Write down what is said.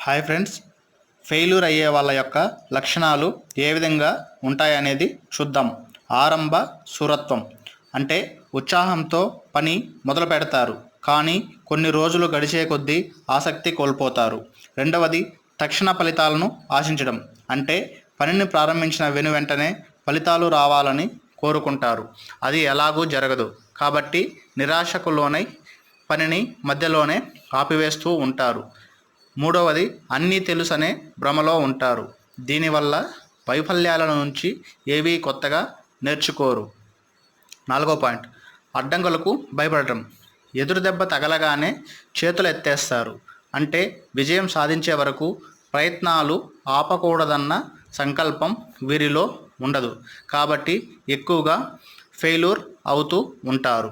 Hi friends, failure అయ్యే వాళ్ళ యొక్క లక్షణాలు ఏ విధంగా ఉంటాయనేది చూద్దాం. ఆరంభ శూరత్వం అంటే ఉత్సాహంతో పని మొదలు పెడతారు, కానీ కొన్ని రోజులు గడిచే కొద్దీ ఆసక్తి కోల్పోతారు. రెండవది తక్షణ ఫలితాలను ఆశించడం అంటే పనిని ప్రారంభించిన వెంటనే ఫలితాలు రావాలని కోరుకుంటారు. అది ఎలాగూ జరగదు కాబట్టి నిరాశకు లోనై పనిని మధ్యలోనే ఆపివేస్తూ ఉంటారు. మూడవది అన్నీ తెలుసనే భ్రమలో ఉంటారు. దీనివల్ల వైఫల్యాల నుంచి ఏవీ కొత్తగా నేర్చుకోరు. నాలుగో పాయింట్, అడ్డంకులకు భయపడటం. ఎదురు దెబ్బ తగలగానే చేతులు ఎత్తేస్తారు. అంటే విజయం సాధించే వరకు ప్రయత్నాలు ఆపకూడదన్న సంకల్పం వీరిలో ఉండదు. కాబట్టి ఎక్కువగా ఫెయిల్యూర్ అవుతూ ఉంటారు.